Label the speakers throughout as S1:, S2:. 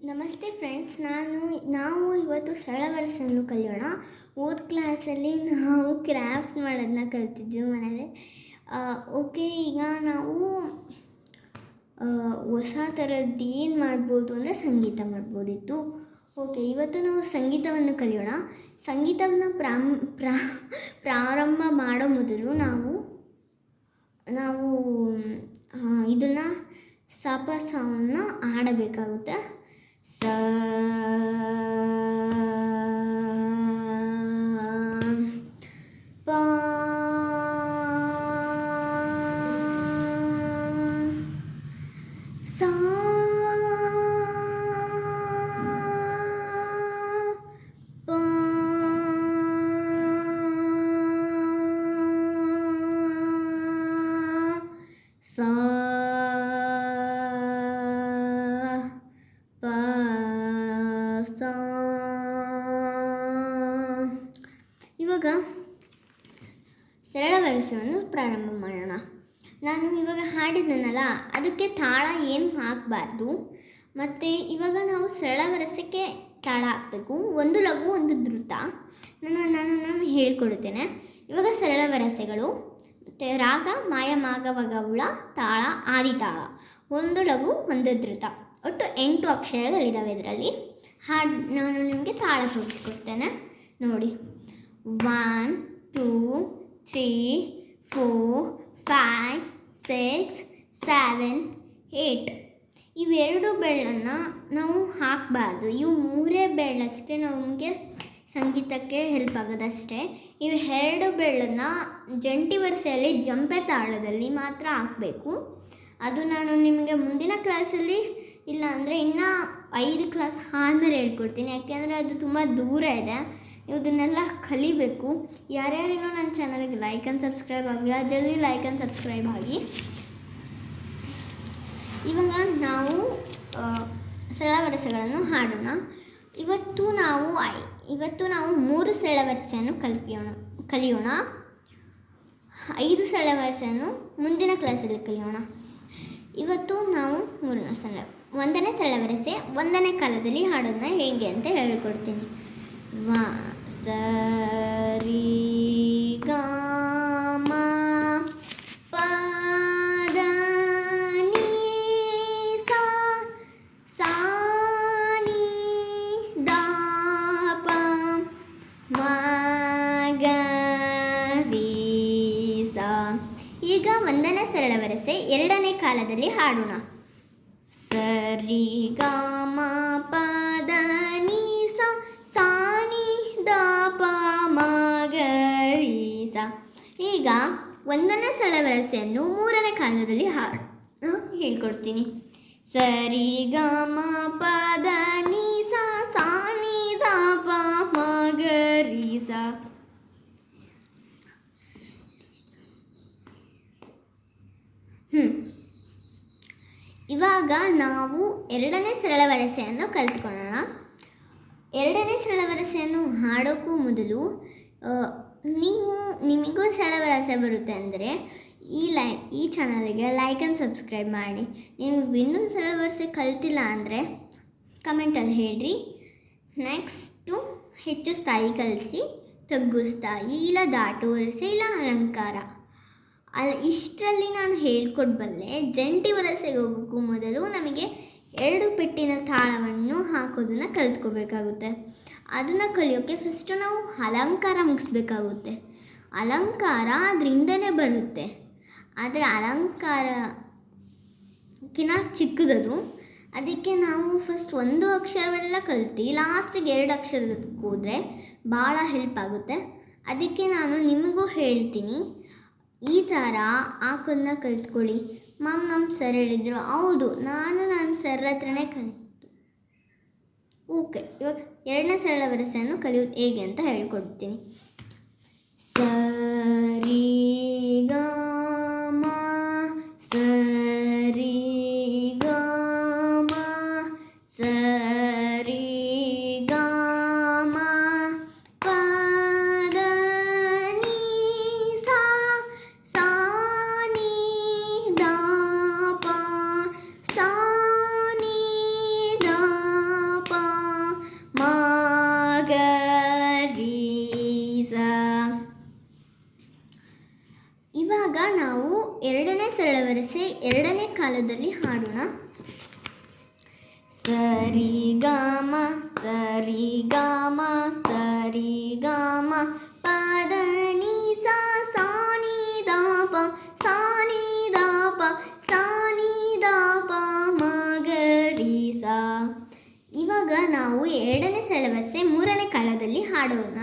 S1: ನಮಸ್ತೆ ಫ್ರೆಂಡ್ಸ್, ನಾವು ಇವತ್ತು ಸರಳ ವರಸೆಯನ್ನು ಕಲಿಯೋಣ. ಓದ್ ಕ್ಲಾಸಲ್ಲಿ ನಾವು ಕ್ರಾಫ್ಟ್ ಮಾಡೋದನ್ನ ಕಲ್ತಿದ್ವಿ ಮನೇಲಿ. ಓಕೆ, ಈಗ ನಾವು ಹೊಸ ಥರದ್ದು ಏನು ಮಾಡ್ಬೋದು ಅಂದರೆ ಸಂಗೀತ ಮಾಡ್ಬೋದಿತ್ತು. ಓಕೆ, ಇವತ್ತು ನಾವು ಸಂಗೀತವನ್ನು ಕಲಿಯೋಣ. ಸಂಗೀತವನ್ನು ಪ್ರಾರಂಭ ಮಾಡೋ ಮೊದಲು ನಾವು ಇದನ್ನು ಸಪಸವನ್ನು ಆಡಬೇಕಾಗುತ್ತೆ. ಸ ಪ ಸ ಪ ಸ ಇವಾಗ ಸರಳ ವರಸೆಯನ್ನು ಪ್ರಾರಂಭ ಮಾಡೋಣ. ನಾನು ಇವಾಗ ಹಾಡಿದ್ದನಲ್ಲ, ಅದಕ್ಕೆ ತಾಳ ಏನು ಹಾಕಬಾರ್ದು. ಮತ್ತು ಇವಾಗ ನಾವು ಸರಳ ವರಸೆಗೆ ತಾಳ ಹಾಕಬೇಕು. ಒಂದು ಲಘು, ಒಂದು ದ್ರುತ. ನಾನು ಹೇಳ್ಕೊಡುತ್ತೇನೆ. ಇವಾಗ ಸರಳ ವರಸೆಗಳು ಮತ್ತು ರಾಗ ಮಾಯ ಮಾಗವಗೌಳ ತಾಳ ಆದಿತಾಳ, ಒಂದು ಲಘು, ಒಂದು ದ್ರುತ, ಒಟ್ಟು 8 ಅಕ್ಷರಗಳಿದ್ದಾವೆ ಇದರಲ್ಲಿ. ನಾನು ನಿಮಗೆ ತಾಳ ತೋರಿಸ್ಕೊಡ್ತೇನೆ ನೋಡಿ. 1 2 3 4 5 6 7 8 ಇವೆರಡು ಬೆಳ್ಳನ್ನು ನಾವು ಹಾಕಬಾರ್ದು. ಇವು 3 ಬೆಳ್ಳಷ್ಟೇ ನಮಗೆ ಸಂಗೀತಕ್ಕೆ ಹೆಲ್ಪ್ ಆಗೋದಷ್ಟೇ. ಇವು 2 ಬೆಳ್ಳನ್ನು ಜಂಟಿ ವರಸೆಯಲ್ಲಿ ಜಂಪೆ ತಾಳದಲ್ಲಿ ಮಾತ್ರ ಹಾಕಬೇಕು. ಅದು ನಾನು ನಿಮಗೆ ಮುಂದಿನ ಕ್ಲಾಸಲ್ಲಿ, ಇಲ್ಲ ಅಂದರೆ ಇನ್ನೂ 5 ಕ್ಲಾಸ್ ಆದಮೇಲೆ ಹೇಳ್ಕೊಡ್ತೀನಿ. ಯಾಕೆಂದರೆ ಅದು ತುಂಬ ದೂರ ಇದೆ. ಇದನ್ನೆಲ್ಲ ಕಲಿಬೇಕು. ಯಾರ್ಯಾರಿಗೂ ನನ್ನ ಚಾನಲ್ಗೆ ಲೈಕ್ ಆ್ಯಂಡ್ ಸಬ್ಸ್ಕ್ರೈಬ್ ಆಗಿಲ್ಲ, ಜಲ್ದಿ ಲೈಕ್ ಆ್ಯಂಡ್ ಸಬ್ಸ್ಕ್ರೈಬ್ ಆಗಿ. ಇವಾಗ ನಾವು ಸರಳ ವರಸೆಗಳನ್ನು ಹಾಡೋಣ. ಇವತ್ತು ನಾವು 3 ಸರಳ ವರಸೆಯನ್ನು ಕಲಿಯೋಣ. 5 ಸರಳ ವರಸೆಯನ್ನು ಮುಂದಿನ ಕ್ಲಾಸಲ್ಲಿ ಕಲಿಯೋಣ. ಇವತ್ತು ನಾವು 1ನೇ ಸರಳ ವರಸೆ 1ನೇ ಕಾಲದಲ್ಲಿ ಹಾಡೋದನ್ನ ಹೇಗೆ ಅಂತ ಹೇಳ್ಕೊಡ್ತೀನಿ. ಸ ರಿ ಗ ಮ ಪ ದ ನಿ ಸಾ ಸಾ ನಿ ದ ಪ ಮ ಗ ರಿ ಸ. ಈಗ 1ನೇ ಸರಳ ವರಸೆ 2ನೇ ಕಾಲದಲ್ಲಿ ಹಾಡೋಣ. ಸ ರಿ ಗ ಮ ಪ ದ ನಿ ಸ ಸಾ ನಿ ದ ಪ ಮ ಗ ರಿ ಸ. ಈಗ 1ನೇ ಸರಳ ವರಸೆಯನ್ನು 3ನೇ ಕಾಲದಲ್ಲಿ ಹೇಳ್ಕೊಡ್ತೀನಿ. ಸ ರಿ ಗ ಮ ಪ ದ ನಿ ಸ ಸಾ ನಿ ದ ಪ ಮ ಗ ರಿ ಸ. ಇವಾಗ ನಾವು 2ನೇ ಸರಳ ವರಸೆಯನ್ನು ಕಲಿತ್ಕೊಳ್ಳೋಣ. 2ನೇ ಸರಳ ವರಸೆಯನ್ನು ಹಾಡೋಕ್ಕೂ ಮೊದಲು ನಿಮಗೂ ಸರಳ ವರಸೆ ಬರುತ್ತೆ ಅಂದರೆ ಈ ಚಾನಲ್ಗೆ ಲೈಕ್ ಆ್ಯಂಡ್ ಸಬ್ಸ್ಕ್ರೈಬ್ ಮಾಡಿ. ನೀವು ಇನ್ನೂ ಸರಳ ವರಸೆ ಕಲ್ತಿಲ್ಲ ಅಂದರೆ ಕಮೆಂಟಲ್ಲಿ ಹೇಳ್ರಿ. ನೆಕ್ಸ್ಟು ಹೆಚ್ಚು ಸ್ಥಾಯಿ ಕಲಿಸಿ, ತಗ್ಗು ಸ್ಥಾಯಿ, ಇಲ್ಲ ದಾಟು ವರಸೆ, ಇಲ್ಲ ಅಲಂಕಾರ. ಇಷ್ಟರಲ್ಲಿ ನಾನು ಹೇಳ್ಕೊಡ್ಬಲ್ಲೆ. ಜಂಟಿ ವರಸೆಗೆ ಹೋಗೋಕ್ಕೂ ಮೊದಲು ನಮಗೆ 2 ಪೆಟ್ಟಿನ ತಾಳವನ್ನು ಹಾಕೋದನ್ನು ಕಲಿತ್ಕೋಬೇಕಾಗುತ್ತೆ. ಅದನ್ನು ಕಲಿಯೋಕ್ಕೆ ಫಸ್ಟು ನಾವು ಅಲಂಕಾರ ಮುಗಿಸ್ಬೇಕಾಗುತ್ತೆ. ಅಲಂಕಾರ ಅದರಿಂದನೇ ಬರುತ್ತೆ, ಆದರೆ ಅಲಂಕಾರಕ್ಕಿಂತ ಚಿಕ್ಕದದು. ಅದಕ್ಕೆ ನಾವು ಫಸ್ಟ್ 1 ಅಕ್ಷರವೆಲ್ಲ ಕಲಿತು ಲಾಸ್ಟಿಗೆ 2 ಅಕ್ಷರದಕ್ಕೆ ಹೋದರೆ ಭಾಳ ಹೆಲ್ಪ್ ಆಗುತ್ತೆ. ಅದಕ್ಕೆ ನಾನು ನಿಮಗೂ ಹೇಳ್ತೀನಿ, ಈ ಥರ ಹಾಕೋದನ್ನ ಕಲಿತ್ಕೊಳ್ಳಿ. ನಮ್ಮ ಸರ್ ಹೇಳಿದರು. ಹೌದು, ನನ್ನ ಸರ್ ಹತ್ರನೇ ಕಲಿತು. ಓಕೆ, ಇವಾಗ 2ನೇ ಸರಳ ವರಸೆಯನ್ನು ಕಲಿಯೋದು ಹೇಗೆ ಅಂತ ಹೇಳ್ಕೊಡ್ತೀನಿ. ಸ ರಿ ಗ ಮ ಸ ರಿ ಗ ಮ ಸ ರಿ ಗ ಮ ಪ ದ ನಿ ಸಾ ಸಾ ನಿ ದ ಪ ಸಾ ನಿ ದ ಎರಡನೇ ಕಾಲದಲ್ಲಿ ಹಾಡೋಣ. ಸರಿ ಗಾಮ ಸರಿ ಗಾಮ ಸರಿ ಗಾಮ ಪದ ನಿ ಸಾ ಸಾ ನಿ ದ ಪ ಸಾ ನಿ ದ ಪ ಸಾ ನಿ ದ ಪ ಮ ಗ ರಿ ಸಾ. ಇವಾಗ ನಾವು ಎರಡನೇ ಸರಳವರ್ಸೆ ಮೂರನೇ ಕಾಲದಲ್ಲಿ ಹಾಡೋಣ.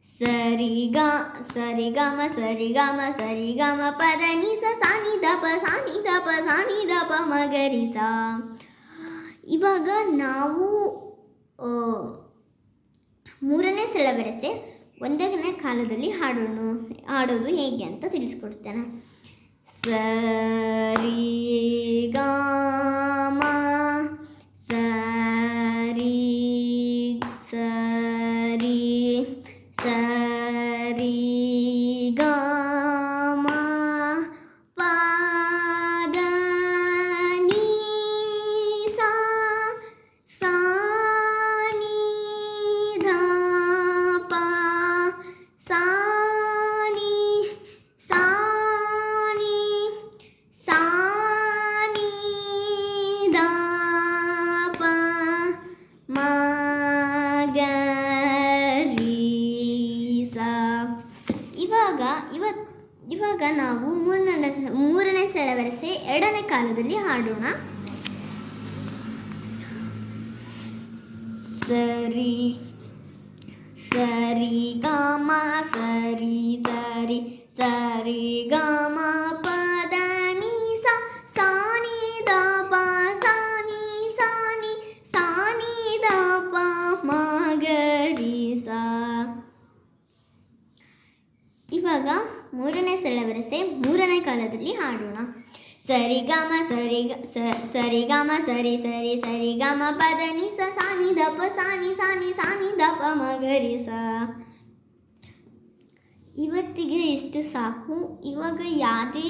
S1: ಸರಿ ಗಾಮ ಸರಿ ಗಾಮ ಪದ ನಿ ಸ ಸಾ ನಿ ದ ಪ ಸಾ ನಿ ದ ಪ ಸಾ ನಿ ದ ಪ ಮ ಗ ರಿ ಸಾ. ಇವಾಗ ನಾವು ಮೂರನೇ ಸರಳವರ್ಸೆ ಒಂದನೇ ಕಾಲದಲ್ಲಿ ಹಾಡೋದು ಹೇಗೆ ಅಂತ ತಿಳಿಸ್ಕೊಡ್ತೇನೆ. ಸರಿ ಗಾಮ ಸರಿ ಸರಿ ಸರಿ ಗಾಮ ಪದ ನಿ ಸಾ ಸಾ ನಿ ಧ ಪ ಸಾ ನಿ ಸಾ ನಿ ಸಾ ನಿ ಧ ಪ ಮ ಗ ರಿ ಸಾ. ಇವಾಗ ನಾವು ಮೂರನೇ ಸರಳವರ್ಸೆ ಎರಡನೇ ಕಾಲದಲ್ಲಿ ಹಾಡೋಣ. ಸರಿ ಸರಿ ಗಾಮ ಸರಿ ಸರಿ ಸರಿ ಗಾಮ ಪದ ನಿ ಸಾ ಸಾ ನಿ ದ ಪ ಸಾ ನಿ ಸಾ ನಿ ಸಾ ನಿ ದ ಪ ಮ ಗ ರಿ ಸಾ. ಇವಾಗ ಮೂರನೇ ಸರಳವರ್ಸೆ ಮೂರನೇ ಕಾಲದಲ್ಲಿ ಹಾಡೋಣ. ಸರಿ ಗಾಮ ಸರಿ ಗಾಮ ಸರಿ ಸರಿ ಸರಿ ಗಾಮ ಪದ ನಿ ಸ ಸಾ ನಿ ದ ಪ ಸಾ ನಿ ಸಾ ನಿ ಸಾ ನಿ ದ ಪ ಮ ಗ ರಿ ಸಾ. ಇವತ್ತಿಗೆ ಇಷ್ಟು ಸಾಕು. ಇವಾಗ ಯಾವುದೇ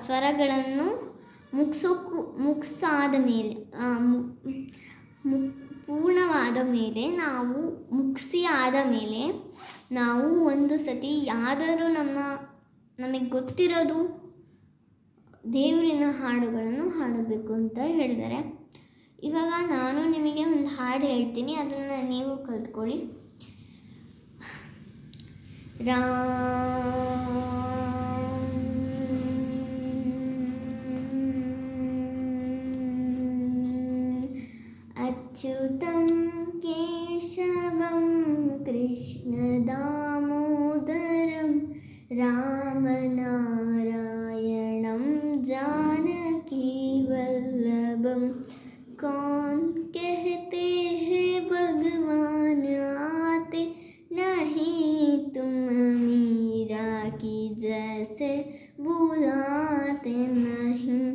S1: ಸ್ವರಗಳನ್ನು ಮುಗಿಸಾದ ಮೇಲೆ ಪೂರ್ಣವಾದ ಮೇಲೆ ಮುಗಿಸಿ ಆದ ಮೇಲೆ ನಾವು ಒಂದು ಸತಿ ಯಾವ್ದಾದ್ರು ನಮಗೆ ಗೊತ್ತಿರೋದು ದೇವರಿನ ಹಾಡುಗಳನ್ನು ಹಾಡಬೇಕು ಅಂತ ಹೇಳಿದ್ದಾರೆ. ಇವಾಗ ನಾನು ನಿಮಗೆ ಒಂದು ಹಾಡು ಹೇಳ್ತೀನಿ, ಅದನ್ನು ನೀವು ಕಲ್ತ್ಕೊಳ್ಳಿ. ಅಚ್ಯುತಂ ಕೇಶವಂ ಕೃಷ್ಣ ದಾಮೋದರಂ ರಾಮನಾರಾಯಣಂ ಜಾನಕಿ ವಲ್ಲಭಂ कौन कहते हैं भगवान आते नहीं तुम मीरा की जैसे बुलाते नहीं.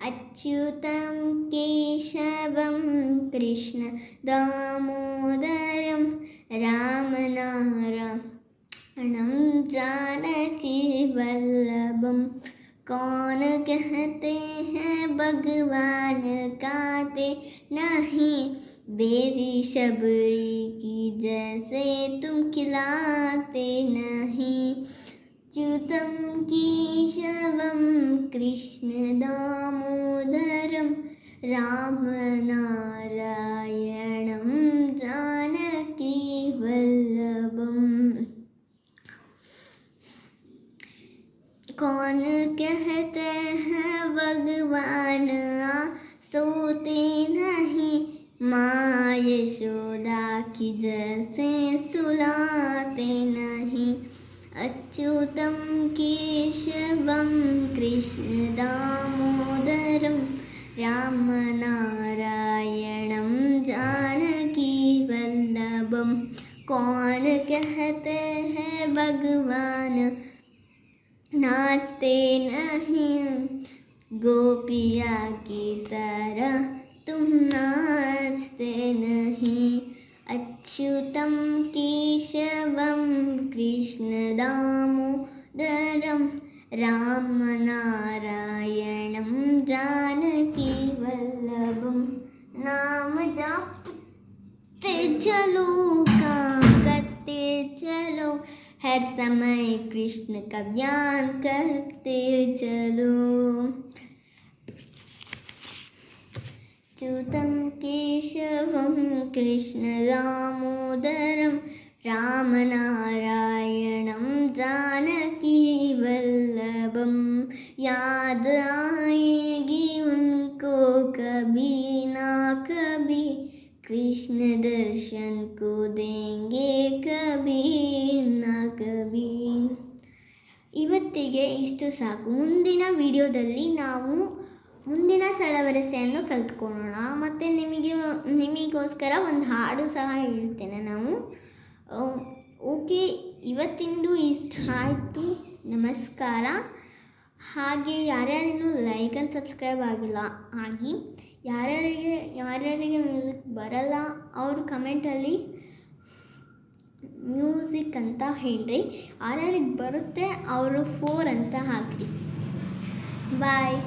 S1: अच्युतं केशवं कृष्ण दामोदरं रामनारायणं जानकी वल्लभं कौन कहते हैं भगवान काते नहीं बेरी शबरी की जैसे तुम खिलाते नहीं. च्युतं केशवं कृष्ण दामोदरं रामनारायणं जानकी वल्लभं कौन कहते हैं भगवान सोते नहीं माँ यशोदा की जैसे सुलाते नहीं. अच्युतं केशवं कृष्ण दामोदरं रामनारायणं जानकी वल्लभं कौन कहते हैं भगवान नाचते नहीं गोपिया की तरह तुम नाचते नहीं. अच्युतं केशवं कृष्ण दामोदरं रामनारायणं जानकी वल्लभं नाम जपते चलो काम करते चलो हर समय कृष्ण का ज्ञान करते चलो। च्युतं केशवं कृष्ण दामोदरं रामनारायणं जानकी वल्लभं। याद आएगी उनको कभी ना कभी, कृष्ण दर्शन को देंगे कभी ना कभी। ಇವತ್ತಿಗೆ ಇಷ್ಟು ಸಾಕು. ಮುಂದಿನ ವಿಡಿಯೋದಲ್ಲಿ ನಾವು ಮುಂದಿನ ಸರಳವರಿಸೆಯನ್ನು ಕಲ್ತ್ಕೊಳ್ಳೋಣ. ಮತ್ತು ನಿಮಗೋಸ್ಕರ ಒಂದು ಹಾಡು ಸಹ ಹೇಳ್ತೇನೆ ನಾವು. ಓಕೆ, ಇವತ್ತಿಂದು ಇಷ್ಟ ಆಯಿತು. ನಮಸ್ಕಾರ. ಹಾಗೆ ಯಾರ್ಯಾರಿಗೂ ಲೈಕ್ ಆ್ಯಂಡ್ ಸಬ್ಸ್ಕ್ರೈಬ್ ಆಗಿಲ್ಲ ಆಗಿ, ಯಾರ್ಯಾರಿಗೆ ಮ್ಯೂಸಿಕ್ ಬರಲ್ಲ ಅವರು ಕಮೆಂಟಲ್ಲಿ ಮ್ಯೂಸಿಕ್ ಅಂತ ಹೇಳ್ರಿ. ಯಾರ್ಯಾರಿಗೆ ಬರುತ್ತೆ ಅವರು 4 ಅಂತ ಹಾಕ್ರಿ. ಬಾಯ್.